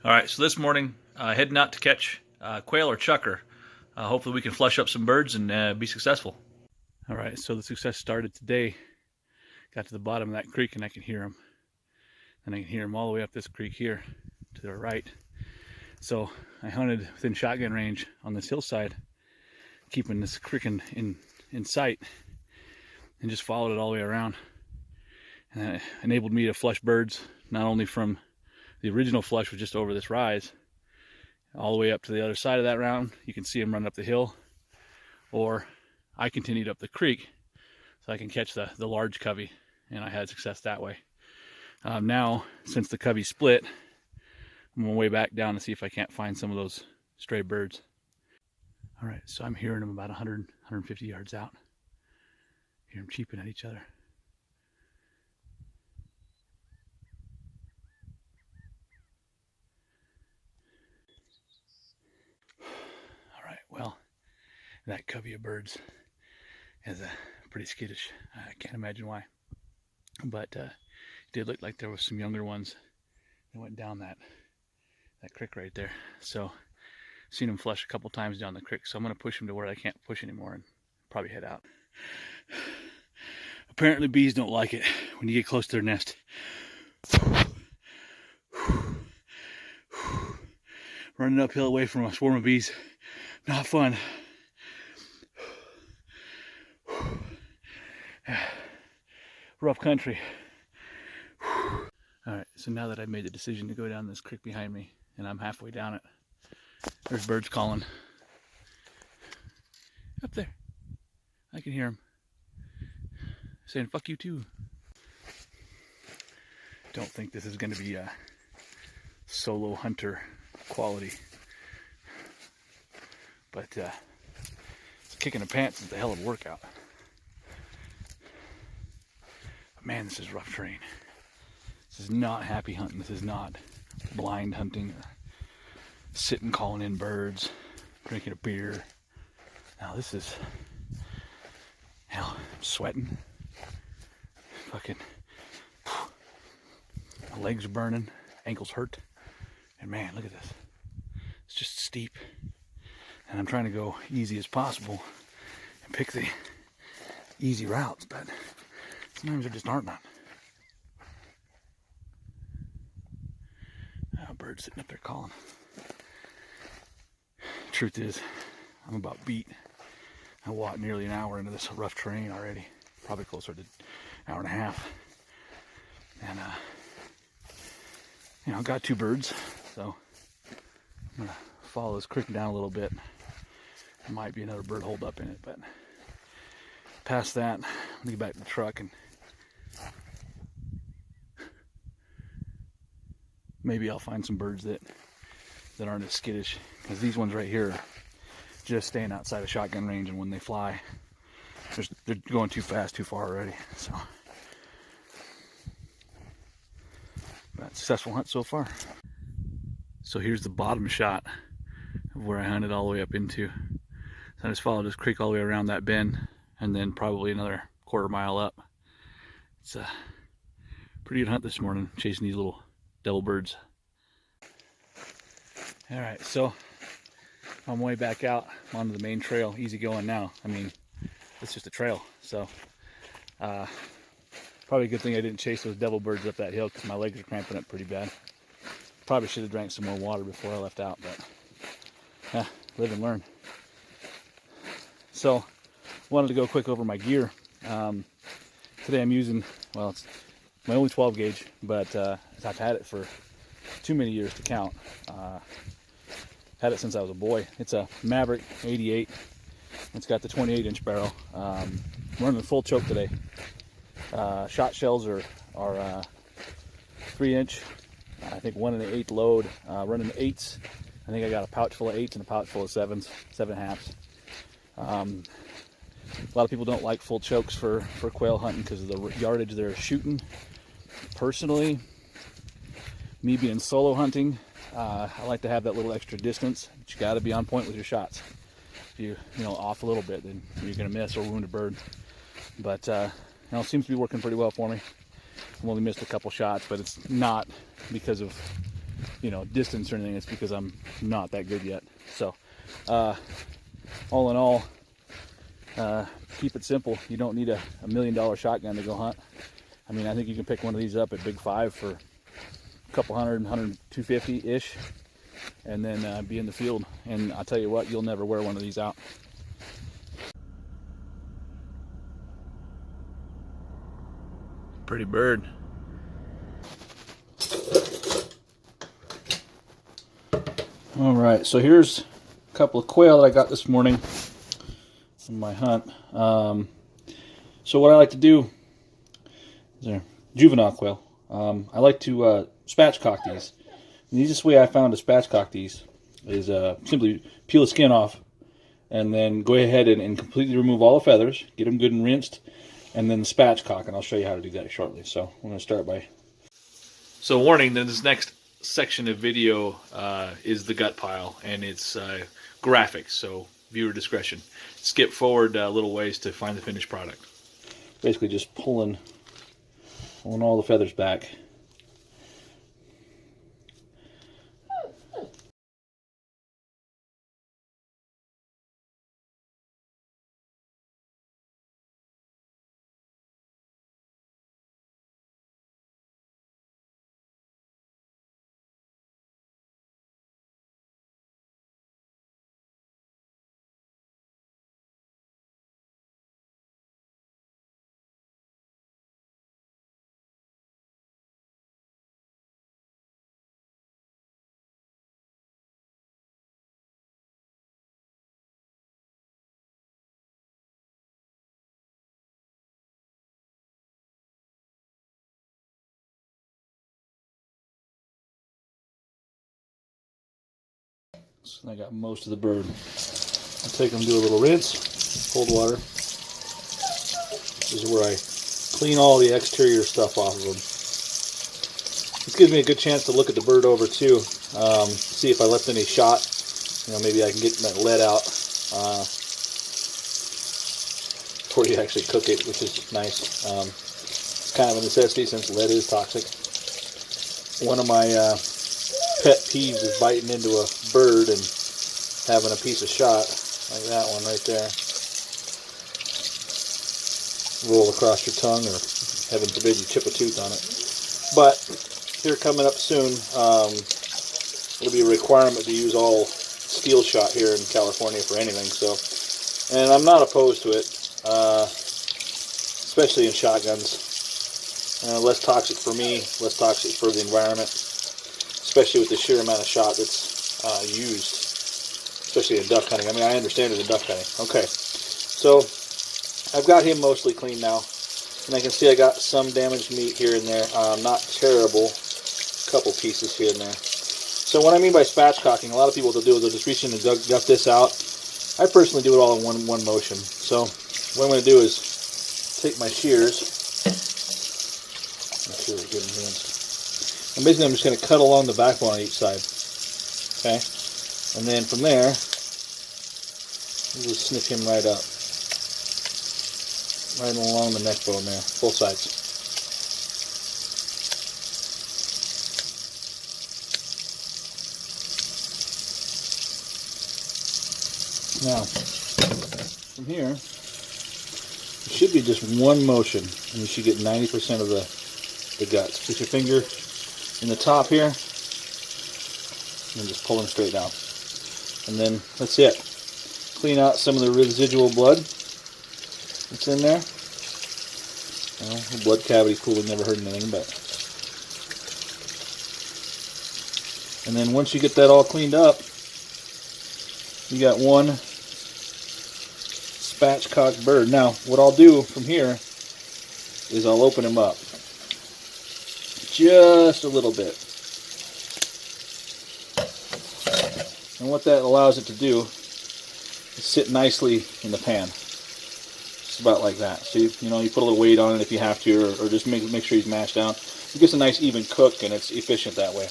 All right, so this morning, heading out to catch quail or chucker. Hopefully we can flush up some birds and be successful. All right, so the success started today. Got to the bottom of that creek and I can hear them. And I can hear them all the way up this creek here to the right. So I hunted within shotgun range on this hillside, keeping this creek in sight, and just followed it all the way around. And that enabled me to flush birds, not only from the original flush was just over this rise, all the way up to the other side of that round. You can see them running up the hill, or I continued up the creek so I can catch the large covey, and I had success that way. Now, since the covey split, I'm on my way back down to see if I can't find some of those stray birds. All right, so I'm hearing them about 100, 150 yards out. Hear them cheeping at each other. Well, that covey of birds is pretty skittish. I can't imagine why. But it did look like there was some younger ones that went down that creek right there. So I've seen them flush a couple times down the creek. So I'm going to push them to where I can't push anymore and probably head out. Apparently bees don't like it when you get close to their nest. Running uphill away from a swarm of bees. Not fun. Rough country. Alright, so now that I've made the decision to go down this creek behind me, and I'm halfway down it, there's birds calling. Up there. I can hear them. Saying, fuck you too. Don't think this is going to be a solo hunter quality. But kicking the pants is a hell of a workout. But man, this is rough terrain. This is not happy hunting. This is not blind hunting or sitting calling in birds, drinking a beer. Now this is, hell, I'm sweating. Fucking, my legs are burning, ankles hurt. And man, look at this. It's just steep. And I'm trying to go easy as possible and pick the easy routes, but sometimes there just aren't none. Oh, bird sitting up there calling. Truth is, I'm about beat. I walked nearly an hour into this rough terrain already, probably closer to an hour and a half. And you know, got two birds, so I'm gonna follow this creek down a little bit. There might be another bird holed up in it, but past that, I'm gonna get back to the truck and maybe I'll find some birds that aren't as skittish, because these ones right here are just staying outside of shotgun range, and when they fly, they're going too fast, too far already. So, but successful hunt so far. So here's the bottom shot of where I hunted all the way up into. So I just followed this creek all the way around that bend, and then probably another quarter-mile up. It's a pretty good hunt this morning, chasing these little devil birds. All right, so on my way back out onto the main trail, easy going now. I mean, it's just a trail, so probably a good thing I didn't chase those devil birds up that hill, because my legs are cramping up pretty bad. Probably should have drank some more water before I left out, but live and learn. So, wanted to go quick over my gear. Today I'm using, well, it's my only 12 gauge, but I've had it for too many years to count. Had it since I was a boy. It's a Maverick 88. It's got the 28-inch barrel. Running full choke today. Shot shells are 3-inch. I think 1 1/8 load. Running 8s. I think I got a pouch full of 8s and a pouch full of 7s, 7.5s. A lot of people don't like full chokes for quail hunting because of the yardage they're shooting. Personally, me being solo hunting, I like to have that little extra distance, but you got to be on point with your shots. If you off a little bit, then you're gonna miss or wound a bird. But it seems to be working pretty well for me. I've only missed a couple shots, but it's not because of you know, distance or anything. It's because I'm not that good yet. So all in all, keep it simple. You don't need a $1 million shotgun to go hunt. I mean, I think you can pick one of these up at Big 5 for a couple hundred, 250-ish, and then be in the field. And I'll tell you what, you'll never wear one of these out. Pretty bird. All right, so here's a couple of quail that I got this morning from my hunt. So what I like to do, they're juvenile quail. I like to spatchcock these. The easiest way I found to spatchcock these is simply peel the skin off and then go ahead and completely remove all the feathers, get them good and rinsed, and then the spatchcock, and I'll show you how to do that shortly. So I'm going to start by... So warning, then this next section of video is the gut pile, and it's graphic, so viewer discretion. Skip forward a little ways to find the finished product. Basically just pulling all the feathers back. So I got most of the bird. I'll take them, do a little rinse, cold water. This is where I clean all the exterior stuff off of them. This gives me a good chance to look at the bird over too, see if I left any shot. You know, maybe I can get that lead out before you actually cook it, which is nice. It's kind of a necessity since lead is toxic. One of my pet peeves is biting into a bird and having a piece of shot like that one right there roll across your tongue, or heaven forbid you chip a tooth on it. But here coming up soon, it'll be a requirement to use all steel shot here in California for anything. So, and I'm not opposed to it, especially in shotguns. Less toxic for me, less toxic for the environment, especially with the sheer amount of shot that's used, especially in duck hunting. I mean, I understand it in duck hunting. Okay, so I've got him mostly clean now, and I can see I got some damaged meat here and there. Not terrible, a couple pieces here and there. So what I mean by spatchcocking, a lot of people will do is they'll just reach in and gut this out. I personally do it all in one motion. So what I'm going to do is take my shears. Make sure they're good and rinsed. And basically I'm just going to cut along the backbone on each side. Okay? And then from there, we'll just snip him right up. Right along the neck bone there, both sides. Now, from here, it should be just one motion, and you should get 90% of the guts. Put your finger in the top here, and just pull them straight down. And then, that's it. Clean out some of the residual blood that's in there. Well, the blood cavity cooling never hurt anything, but. And then once you get that all cleaned up, you got one spatchcocked bird. Now, what I'll do from here is I'll open him up just a little bit. And what that allows it to do is sit nicely in the pan. Just about like that. So you put a little weight on it if you have to, or just make sure he's mashed down. It gets a nice even cook, and it's efficient that way.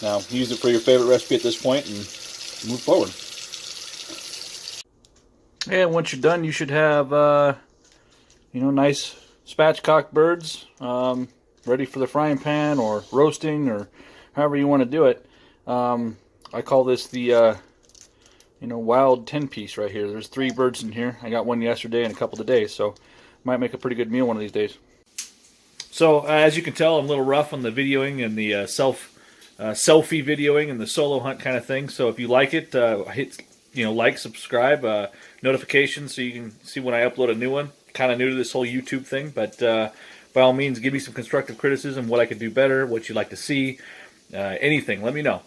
Now, use it for your favorite recipe at this point and move forward. And once you're done, you should have, nice spatchcock birds ready for the frying pan or roasting or however you want to do it. I call this the wild 10-piece right here. There's 3 birds in here. I got one yesterday and a couple today, so might make a pretty good meal one of these days. So as you can tell, I'm a little rough on the videoing and the selfie videoing and the solo hunt kind of thing. So if you like it, hit like, subscribe, notifications so you can see when I upload a new one. Kind of new to this whole YouTube thing, but by all means, give me some constructive criticism, what I could do better, what you'd like to see, anything. Let me know.